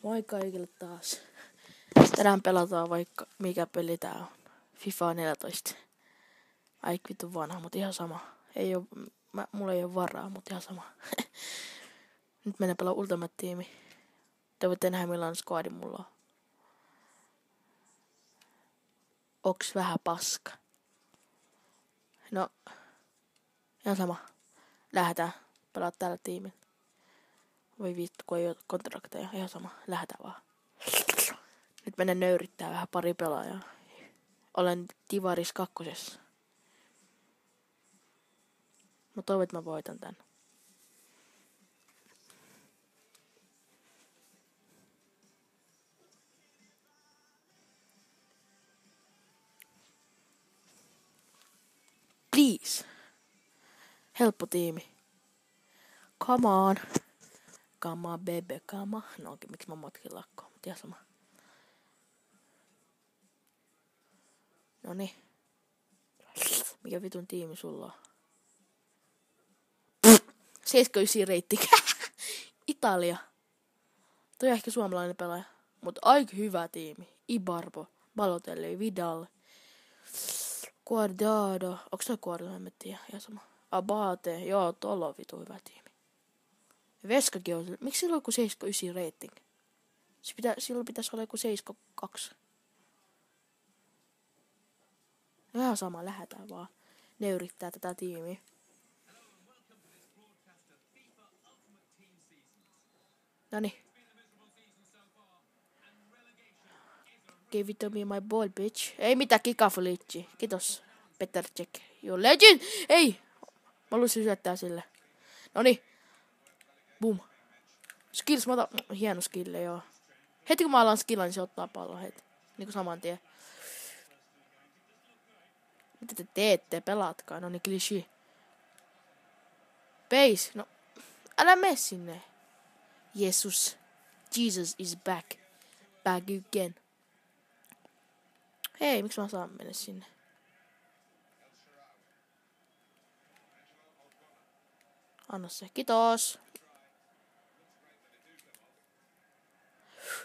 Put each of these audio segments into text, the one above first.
Moi kaikille taas. Tänään pelataan vaikka mikä peli tää on. FIFA 14. Aik vittu vanha, mut ihan sama. Mulla ei oo varaa, mut ihan sama. Nyt mennään pelaa Ultimate Teami. Te voitte nähdä millainen squadi mulla on. Onks vähän paska? No, ihan sama. Lähdetään pelaa tällä tiimillä. Voi vittu, kun ei oo kontrakteja. Ihan sama. Lähdetään vaan. Nyt menen nöyrittää vähän pari pelaajaa. Olen Divaris 2. Mä toivon, että mä voitan tän. Please. Helppo tiimi. Come on. Come on, baby, come on. No onkin, miksi mä matkin lakkoon, mutta ihan sama. Noniin. Mikä vitun tiimi sulla on? 79 reitti. Italia. Toi on ehkä suomalainen pelaaja. Mutta aika hyvä tiimi. Ibarbo, Balotelli, Vidal, Guardado. Onks toi Guardado? En tiedä. Ihan sama. Abate. Joo, tuolla on vitu hyvä tiimi. Veskakin on. Miksi sillä on joku 79 rating? Silloin pitäisi olla joku 72. Ihan sama, lähdetään vaan. Ne yrittää tätä tiimiä. Noniin. Give it to me my ball, bitch. Ei mitään kikafulitsi. Kiitos. Peter Check. You legend! Ei! Mä haluaisin syöttää sille. Noniin. Boom. Skills, mä otan. Hieno skille, joo. Heti kun mä alan skillan, niin se ottaa pallon heti. Niinku saman tien. Mitä te teette? Pelaatkaa. Noniin, klishi. Base. No. Älä mene sinne. Jesus. Jesus is back. Back again. Hei, miksi mä saan mennä sinne? Anna se. Kiitos.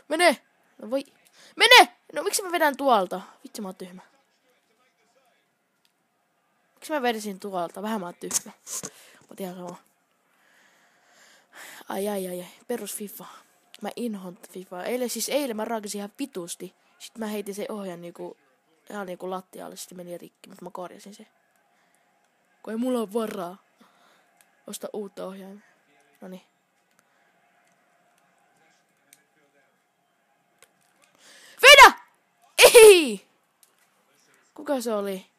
Mene! No voi. Mene! No miksi mä vedän tuolta? Vitsi, mä oon tyhmä. Miksi mä vedesin tuolta? Vähän mä oon tyhmä. Mut ihan sama. Ai. Perus FIFA. Mä inhon FIFA. Eilen mä raakasin ihan vitusti. Sitten mä heitin sen ohjan ihan niinku lattialle. Sitten meni rikki, mutta mä korjasin sen. Kun ei mulla ole varaa osta uutta ohjaimia. Noniin. Vedä! Ei! Kuka se oli?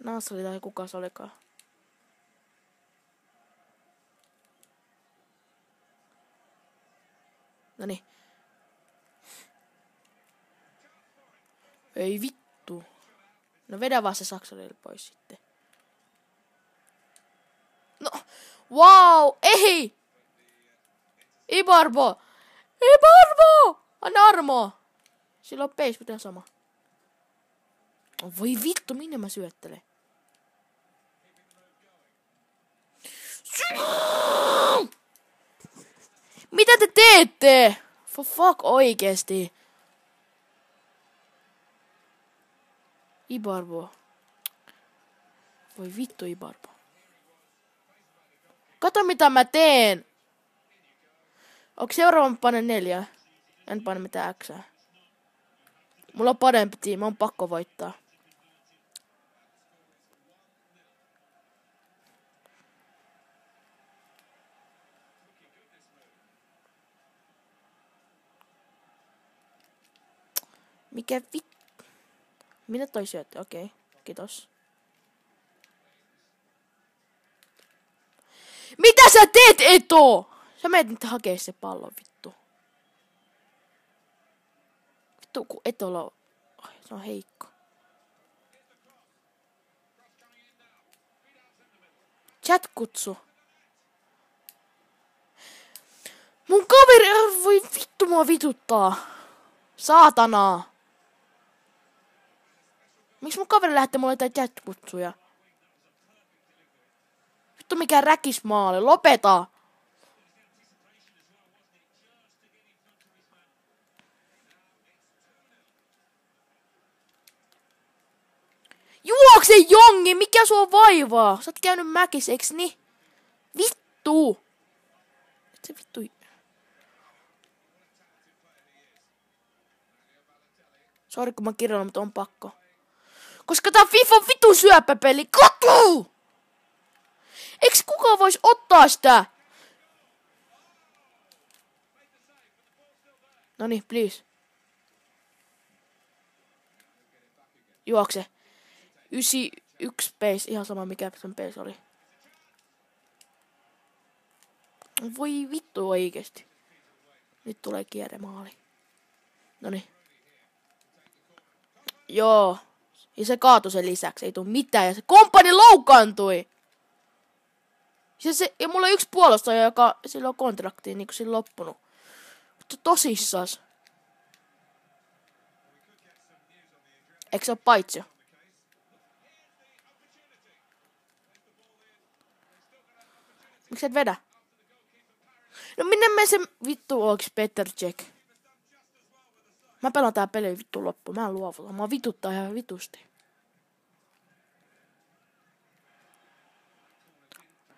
Nasri tai kuka se olikaan? Noniin. Ei vittu. No vedä vaan se saksalille pois sitten. No. Wow! Ei! Ibarbo! Ibarbo! Anna armoa! Sillä on pace, mutta sama. Voi vittu, minne mä syöttelen? Mitä te teette? For fuck oikeesti. Ibarbo. Voi vittu Ibarbo. Kato mitä mä teen. Onko seuraavan panen 4? En pane mitään Xää. Mulla on parempi tiimi, on pakko voittaa. Mikä vittu? Minä toi syöttö? Okei. Kiitos. Mitä sä teet, Eto? Sä menet nyt hakee se pallon, vittu. Vittu, kun Etolla on. Se on heikko. Chat-kutsu. Mun kaveri, voi vittu mua vituttaa. Saatanaa. Miksi mun kaveri lähetti mulle jotain chat-kutsuja? Vittu mikä räkismaali, lopeta! Juokse jongi, mikä sua vaivaa? Sä oot käynyt mäkissä, eiks niin? Vittu! Et se vittu... Sori kun mä kirjoitan, mutta on pakko. Koska tää FIFA on vittu syöpäpeli. Katu! Eiks kukaan vois ottaa sitä? Noniin, please. Juokse. 91 pace, ihan sama mikä sen pace oli. Voi vittu oikeesti. Nyt tulee kierremaali. Noniin. Joo. Ja se kaatui sen lisäksi, ei tuu mitään. Ja se komppani loukkaantui. Ja mulla on yksi puolustaja, joka silloin kontraktiin niinku siinä loppunut. Mutta tosissas. Eikö se oo paitsio? Miksi et vedä? No minne me se vittu ooks Petr Cech? Mä pelaan tää peli vittu loppuun. Mä en luovuta. Mä vituttaa ihan vitusti.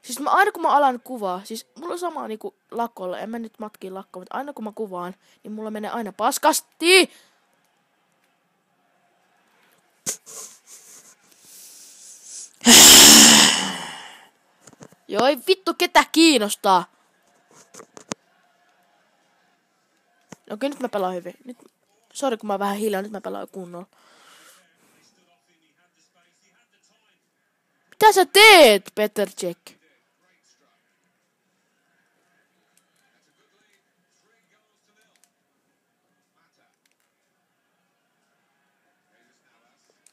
Siis aina kun mä alan kuvaa, siis mulla on sama niinku lakolla. En mä nyt matkiin lakkoon, mutta aina kun mä kuvaan, niin mulla menee aina paskasti. Joo, ei vittu ketä kiinnostaa. Okei, nyt mä pelaan hyvin. Sori kun mä oon vähän hiljaa, nyt mä pelaan kunnolla. Mitä sä teet, Petr Cech?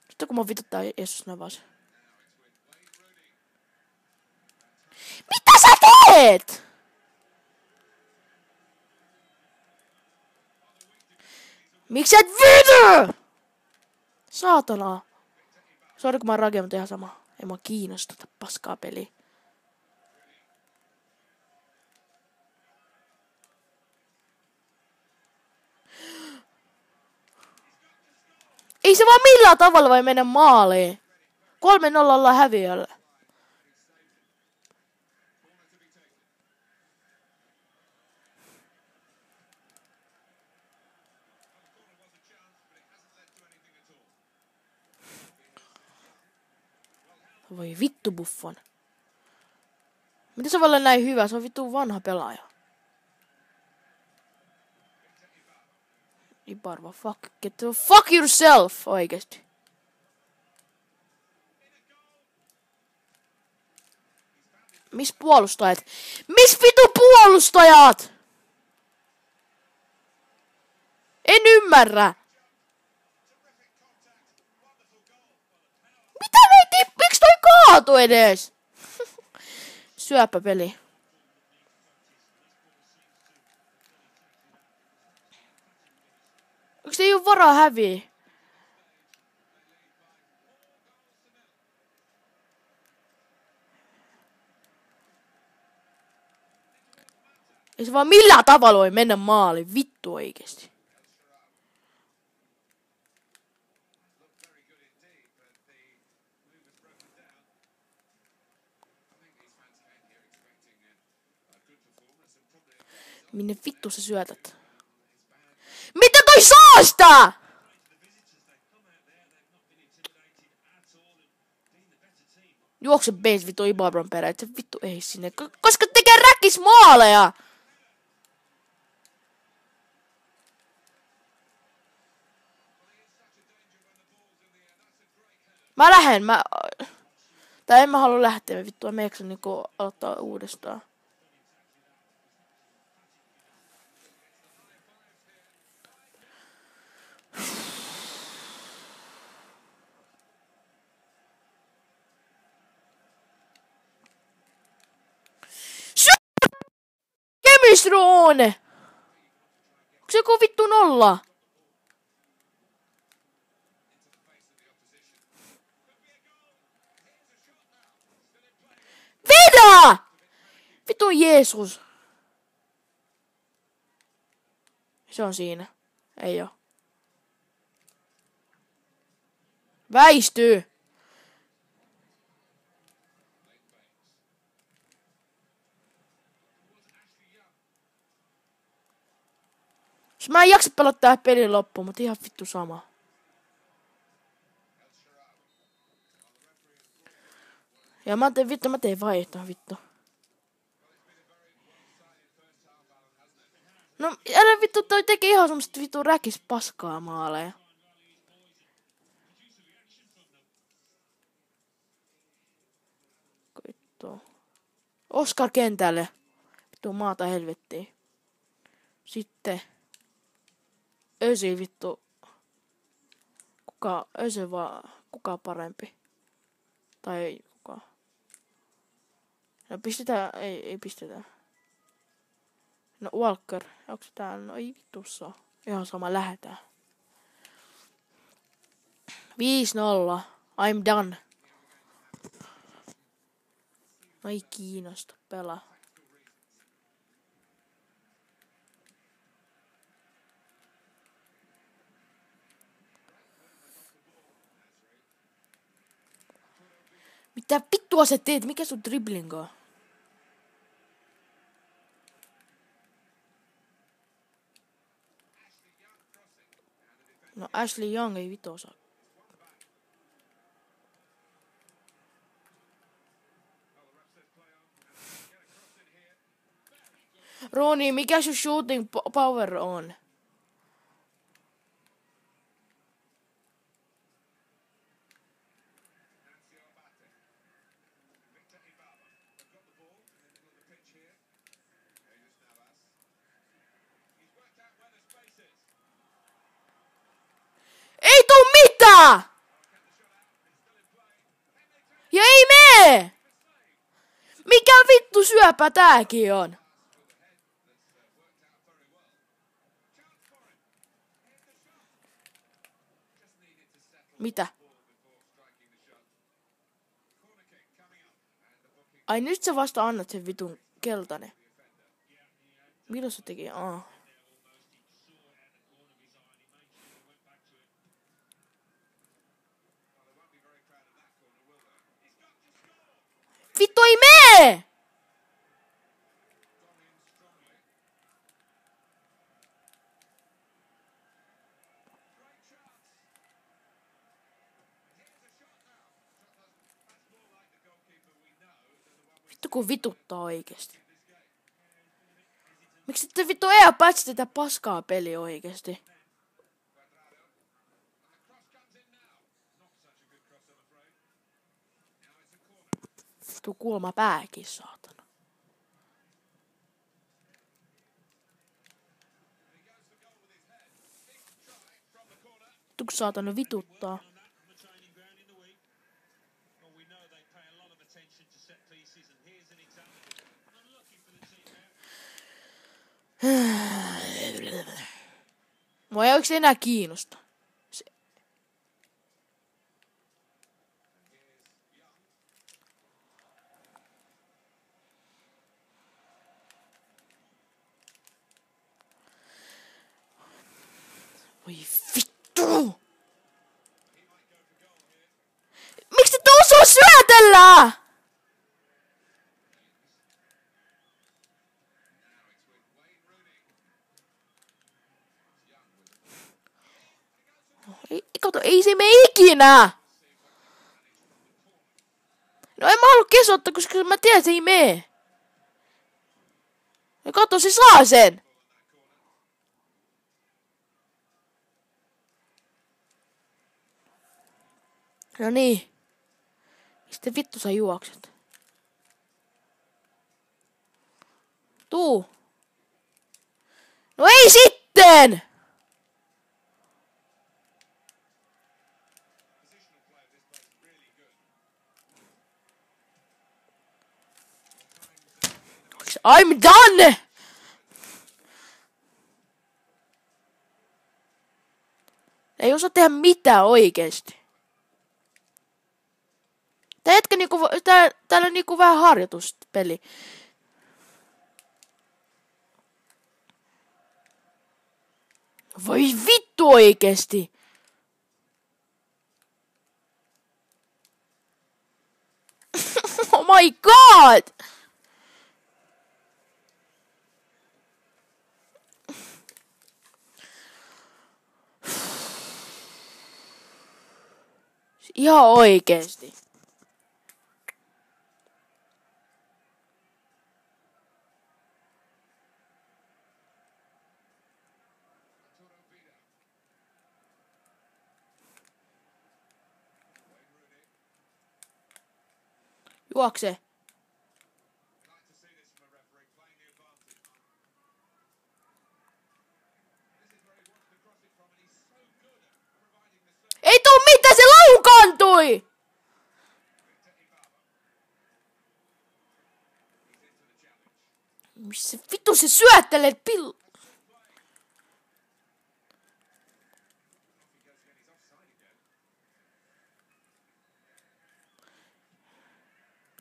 Sitten kun mä vituttaa Jesus Navas. Mitä sä teet? Miksi sä et vitu? Saatana. Sori kun mä oon rage, mutta ihan sama. Ei mua kiinnosta tätä paskaa peliä. Ei se vaan millään tavalla voi mennä maaliin. 3-0 ollaan häviöllä. Voi vittu Buffon. Miten se voi olla näin hyvä? Se on vittu vanha pelaaja. Ibarva, fuck yourself, oikeesti. Mis puolustajat? Mis vitu puolustajat? En ymmärrä. Mitä ne miksi toi kaatu edes? Syöpäpeli. Onks ei oo varaa häviä? Ei se vaan millään tavalla voi mennä maaliin. Vittu oikeesti. Minne vittu sä syötät? Mitä toi saa sitä? Juokse base vittu Ibabran perään, et se vittu ei sinne. Koska tekee räkis maaleja! Mä lähden, Tai en mä halua lähteä, vittu, mä jaksan niinku aloittaa uudestaan. Kemistroone! Onko se joku vittu 0? Vedä! Vittu Jeesus. Se on siinä. Ei oo. Väistyy. Mä en jaksa pelata tää pelin loppuun, mutta ihan vittu sama. Ja mä tein vaihtoa vittu. No älä vittu, toi teki ihan semmoset vittu räkis paskaa maaleja. Vittu. Oskar kentälle. Vittu maata helvettiin. Sitten. Ösi vittu. Kuka parempi? Tai kuka? No pistetään, ei pistetä. No Walker, onks täällä? No ei vittu saa. Ihan sama, lähetään. 5-0. I'm done. No ei kiinnosta pelaa. Mitä vittua sä teet? Mikä sun dribbling on? No Ashley Young ei vittu osaa. Roni, mikä sun shooting power on? Ei tuu mitään! Ja ei mee! Mikä vittu syöpä tääkin on? Mitä? Ai nyt sä vasta annat sen vitun keltainen. Milloin se teki? Vittu ei mee! Vittu kun vituttaa oikeesti. Miksi te vittu ei päätsi tätä paskaa peliä oikeesti? Vittu kuolema pääkin, saatana. Vittu kun saatana vituttaa. Mua ei oikeesti enää kiinnosta. Voi vittu! Miksi te osuu syötellä? Kato, ei se mene ikinä! No en mä halua kesottaa, koska mä tiedän, että se ei mene. Ja kato, se saa sen! No niin. Mistä vittu sä juokset? Tuu! No ei sitten! I'm done! Ei osaa tehdä mitään oikeesti. Täällä niinku vähän harjoituspeli. Voi vittu oikeesti. Oh my god! Ihan oikeesti. Juokse. Ei tuu mitään, se loukantui! Missä vittu se syöttelet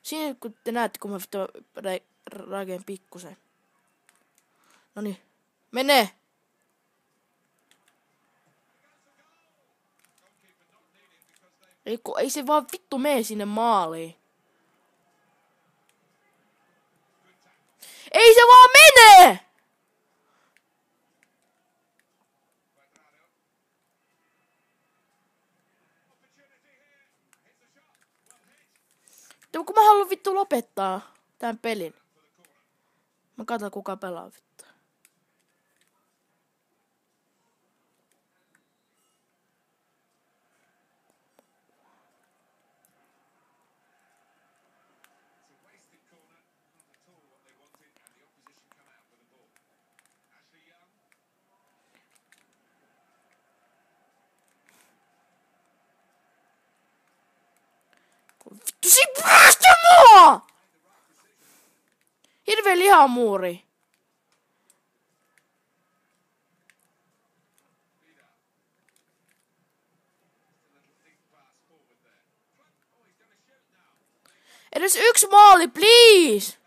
Siinä kun te näette, kun mä vittu rakeen pikkusen. Noniin. Mene! Ei se vaan vittu mene sinne maaliin. Ei se vaan mene! Kun mä haluan vittu lopettaa tän pelin. Mä katson kuka pelaa vittu. Vittu päästä mua! Hirveä lihamuuri. Edes yksi maali, please!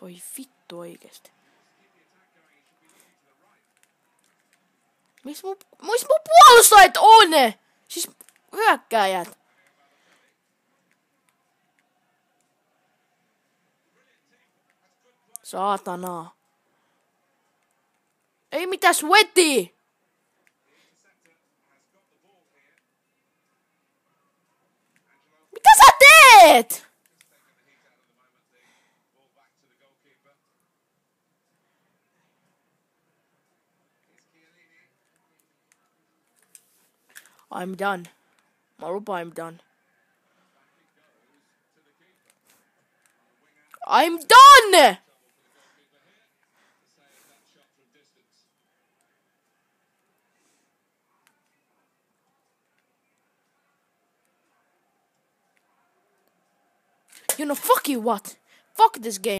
Voi vittu oikeesti. Missä mun puolustajat on? Siis hyökkääjät. Saatana. Ei mitään sweaty! Mitä sä teet? I'm done. Mä lupaan, I'm done. I'm done! You know, fuck you what? Fuck this game.